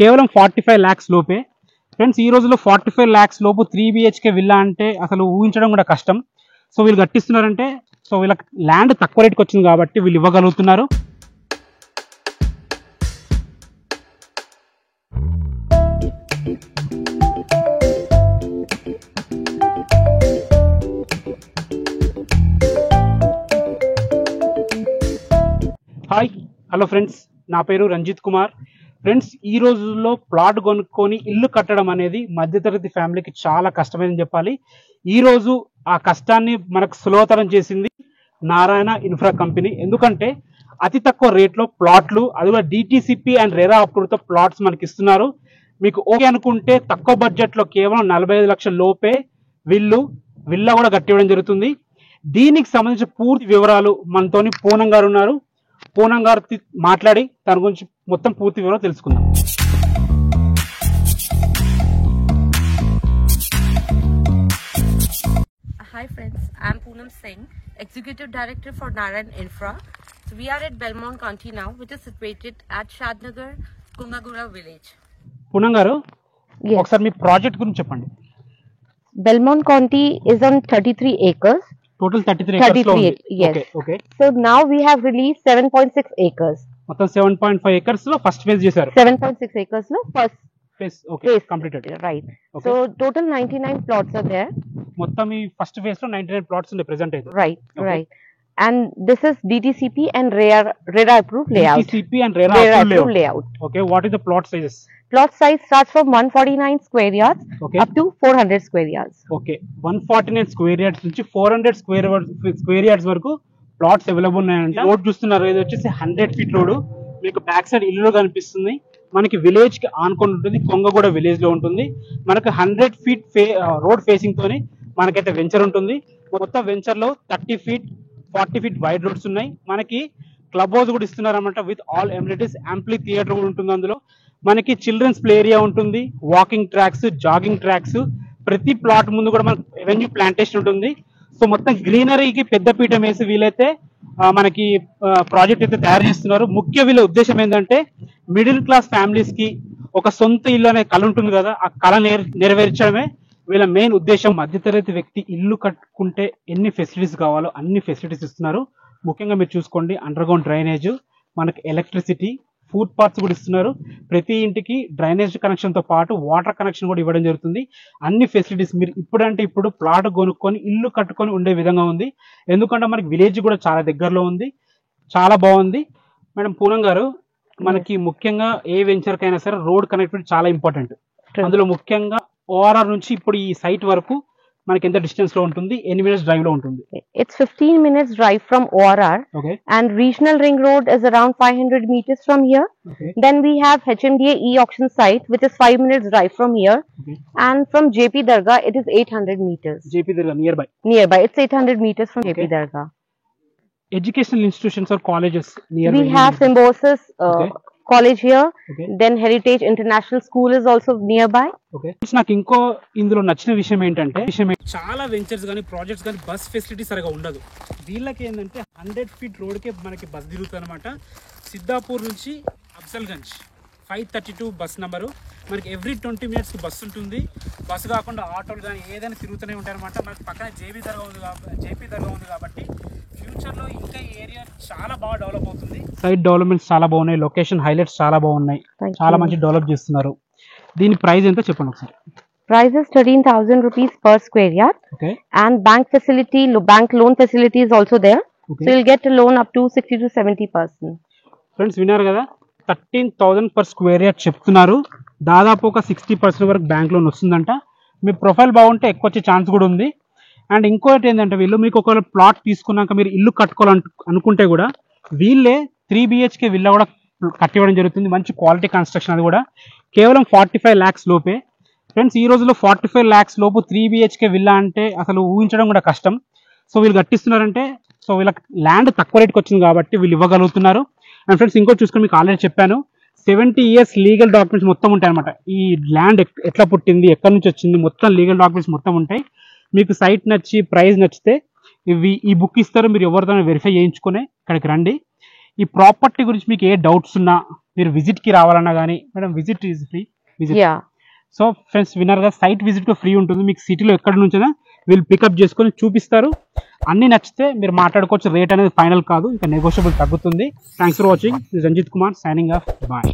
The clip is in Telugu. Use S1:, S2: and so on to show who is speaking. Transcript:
S1: కేవలం 45 lakhs లోపే. ఫ్రెండ్స్ ఈ రోజుల్లో 45 lakhs లోపు 3 BHK విల్లా అంటే అసలు ఊహించడం కూడా కష్టం. సో వీళ్ళు కట్టిస్తున్నారంటే సో వీళ్ళకి ల్యాండ్ తక్కువ రేట్కి వచ్చింది కాబట్టి వీళ్ళు ఇవ్వగలుగుతున్నారు. హాయ్ హలో ఫ్రెండ్స్, నా పేరు రంజిత్ కుమార్. ఫ్రెండ్స్ ఈ రోజుల్లో ప్లాట్ కొనుక్కొని ఇల్లు కట్టడం అనేది మధ్యతరగతి ఫ్యామిలీకి చాలా కష్టమైనని చెప్పాలి. ఈ రోజు ఆ కష్టాన్ని మనకు సులభతరం చేసింది నారాయణ ఇన్ఫ్రా కంపెనీ. ఎందుకంటే అతి తక్కువ రేట్లో ప్లాట్లు, అది కూడా DTCP అండ్ రెరా అప్రూవ్తో ప్లాట్స్ మనకి ఇస్తున్నారు. మీకు ఓకే అనుకుంటే తక్కువ బడ్జెట్లో కేవలం 45 లక్షల లోపే విల్లా కూడా కట్టివ్వడం జరుగుతుంది. దీనికి సంబంధించిన పూర్తి వివరాలు మనతోని పూనం గారు ఉన్నారు. పూనం గారు మాట్లాడి దాని గురించి మొత్తం పూర్తి వివరాలు తెలుసుకుందాం.
S2: Hi friends, I am Poonam Singh, Executive Director for Narayan Infra. So we are at Belmont County now, which is situated at Shadnagar, Kungagura village.
S1: Poonam గారు ఒకసారి మీ ప్రాజెక్ట్ గురించి చెప్పండి.
S3: Belmont County is on 33 acres.
S1: Total 33 acres లో ఉంది.
S3: Yes.
S1: Okay.
S3: So now we have released 7.6 acres.
S1: మొత్తం 7.5 acres లో ఫస్ట్ ఫేజ్ చేశారు.
S3: 7.6 acres లో first
S1: phase okay
S3: phase
S1: completed.
S3: Right. So total 99 plots are there.
S1: మొత్తం ఈ ఫస్ట్ ఫేజ్ లో 99 ప్లాట్స్ ఉన్నాయి ప్రెజెంట్ అయితే.
S3: Right. Right. And this is DTCP and RERA approved layout.
S1: DTCP and RERA approved layout. Okay, what is the plot sizes?
S3: Plot size starts from 149 square yards up to 400 square yards.
S1: Okay, 149 square yards నుంచి 400 square yards వరకు ప్లాట్స్ అవైలబుల్ ఉన్నాయంట. రోడ్ చూస్తున్నారు, ఇది వచ్చేసి 100 feet రోడ్. మీకు బ్యాక్ సైడ్ ఇల్లు కనిపిస్తుంది. మనకి విలేజ్ కి ఆనుకొని ఉంటుంది, కొంగగూడ విలేజ్ లో ఉంటుంది. మనకు 100 feet రోడ్ ఫేసింగ్ తోని మనకైతే వెంచర్ ఉంటుంది. మొత్తం వెంచర్ లో 30 feet 40 feet వైడ్ రోడ్స్ ఉన్నాయి. మనకి క్లబ్ హౌస్ కూడా ఇస్తున్నారు అన్నమాట, విత్ ఆల్ ఎమ్యూనిటీస్. యాంప్లీ థియేటర్ కూడా ఉంటుంది. అందులో మనకి చిల్డ్రన్స్ ప్లే ఏరియా ఉంటుంది, వాకింగ్ ట్రాక్స్, జాగింగ్ ట్రాక్స్. ప్రతి ప్లాట్ ముందు కూడా మనకి ఎవెన్యూ ప్లాంటేషన్ ఉంటుంది. సో మొత్తం గ్రీనరీకి పెద్ద పీఠం వేసి వీలైతే మనకి ప్రాజెక్ట్ అయితే తయారు చేస్తున్నారు. ముఖ్య వీళ్ళ ఉద్దేశం ఏంటంటే మిడిల్ క్లాస్ ఫ్యామిలీస్ కి ఒక సొంత ఇల్లు అనే కళ ఉంటుంది కదా, ఆ కళ నెరవేర్చడమే వీళ్ళ మెయిన్ ఉద్దేశం. మధ్యతరగతి వ్యక్తి ఇల్లు కట్టుకుంటే ఎన్ని ఫెసిలిటీస్ కావాలో అన్ని ఫెసిలిటీస్ ఇస్తున్నారు. ముఖ్యంగా మీరు చూసుకోండి, అండర్ గ్రౌండ్ డ్రైనేజ్, మనకి ఎలక్ట్రిసిటీ, ఫుడ్ పార్ట్స్ కూడా ఇస్తున్నారు. ప్రతి ఇంటికి డ్రైనేజ్ కనెక్షన్ తో పాటు వాటర్ కనెక్షన్ కూడా ఇవ్వడం జరుగుతుంది. అన్ని ఫెసిలిటీస్ మీరు ఇప్పుడు ప్లాట్ కొనుక్కొని ఇల్లు కట్టుకొని ఉండే విధంగా ఉంది. ఎందుకంటే మనకి విలేజ్ కూడా చాలా దగ్గరలో ఉంది, చాలా బాగుంది. మేడం పూనం గారు, మనకి ముఖ్యంగా ఏ వెంచర్ కైనా సరే రోడ్ కనెక్టివిటీ చాలా ఇంపార్టెంట్. అందులో ముఖ్యంగా ORR నుంచి ఇప్పుడు ఈ సైట్ వరకు మనకి ఎంత డిస్టెన్స్ లో ఉంటుంది, ఎన్ని మినిట్స్ డ్రైవ్ లో ఉంటుంది?
S3: It's 15 minutes drive from ORR.
S1: Okay.
S3: And regional ring road is around 500 meters from here.
S1: Okay.
S3: Then we have HMDA e-auction site, which is 5 minutes drive from here.
S1: Okay.
S3: And from JP Dargah, it is 800 meters.
S1: JP Dargah nearby.
S3: It's 800 meters from JP Dargah.
S1: Educational institutions or colleges nearby?
S3: We have Symbiosis college here.
S1: Okay.
S3: Then Heritage International School is also nearby.
S1: Okay. నాకు ఇంకో ఇందులో నచ్చిన విషయం ఏంటంటే చాలా వెంచర్స్ కానీ ప్రాజెక్ట్స్ కానీ బస్ ఫెసిలిటీ సరిగా ఉండదు. వీళ్ళకి ఏంటంటే 100 feet రోడ్కే మనకి బస్ తిరుగుతుంది అనమాట. సిద్ధాపూర్ నుంచి అఫ్జల్గంజ్ 532 బస్ నెంబరు. మనకి ఎవ్రీ 20 minutes బస్సు ఉంటుంది. బస్సు కాకుండా ఆటోలు కానీ ఏదైనా తిరుగుతూనే ఉంటాయి అనమాట. మనకి పక్కన JP దర్గా ఉంది కాబట్టి ఫ్యూచర్లో ఇంకా ఈ ఏరియా చాలా బాగా డెవలప్ అవుతుంది. సైట్ డెవలప్మెంట్స్ చాలా బాగున్నాయి, లొకేషన్ హైలైట్స్ చాలా బాగున్నాయి, చాలా మంచి డెవలప్ చేస్తున్నారు. దీని ప్రైస్ ఎంతో చెప్పండి ఒకసారి.
S3: Price is 13,000 rupees per square yard.
S1: Okay.
S3: And bank loan facility is also there.
S1: Okay.
S3: So you'll get a loan up to 60 to 70%.
S1: Friends విన్నారు కదా, 13,000 per square yard చెప్తున్నారు. దాదాపు ఒక 60% వరకు బ్యాంక్ లోన్ వస్తుందంట. మీ ప్రొఫైల్ బాగుంటే ఎక్కువ వచ్చే ఛాన్స్ కూడా ఉంది. అండ్ ఇంకోటి ఏంటంటే వీళ్ళు మీకు ఒక ప్లాట్ తీసుకున్నాక మీరు ఇల్లు కట్టుకోవాలనుకుంటే కూడా వీళ్ళే 3 BHK విల్లా కూడా కట్టివ్వడం జరుగుతుంది. మంచి క్వాలిటీ కన్స్ట్రక్షన్, అది కూడా కేవలం 45 lakhs లోపే. ఫ్రెండ్స్ ఈ రోజుల్లో 45 lakhs లోపు 3 BHK విల్లా అంటే అసలు ఊహించడం కూడా కష్టం. సో వీళ్ళు కట్టిస్తున్నారంటే సో వీళ్ళకి ల్యాండ్ తక్కువ రేట్కి వచ్చింది కాబట్టి వీళ్ళు ఇవ్వగలుగుతున్నారు. అండ్ ఫ్రెండ్స్ ఇంకోటి చూసుకొని మీకు ఆల్రెడీ చెప్పాను, 70 years లీగల్ డాక్యుమెంట్స్ మొత్తం ఉంటాయి అనమాట. ఈ ల్యాండ్ ఎట్లా పుట్టింది, ఎక్కడి నుంచి వచ్చింది, మొత్తం లీగల్ డాక్యుమెంట్స్ మొత్తం ఉంటాయి. మీకు సైట్ నచ్చి ప్రైస్ నచ్చితే ఈ బుక్ ఇస్తారు, మీరు ఎవరితో వెరిఫై చేయించుకునే ఇక్కడికి రండి. ఈ ప్రాపర్టీ గురించి మీకు ఏ డౌట్స్ ఉన్నా మీరు విజిట్కి రావాలన్నా కానీ madam visit is free visit.
S3: Yeah.
S1: So friends విన్నర్గా సైట్ విజిట్ ఫ్రీ ఉంటుంది. మీకు సిటీలో ఎక్కడి నుంచైనా వీళ్ళు పికప్ చేసుకొని చూపిస్తారు. అన్నీ నచ్చితే మీరు మాట్లాడుకోవచ్చు. రేట్ అనేది ఫైనల్ కాదు, ఇంకా నెగోషియబుల్ తగ్గుతుంది. Thanks for watching. Ranjith Kumar signing off. Bye.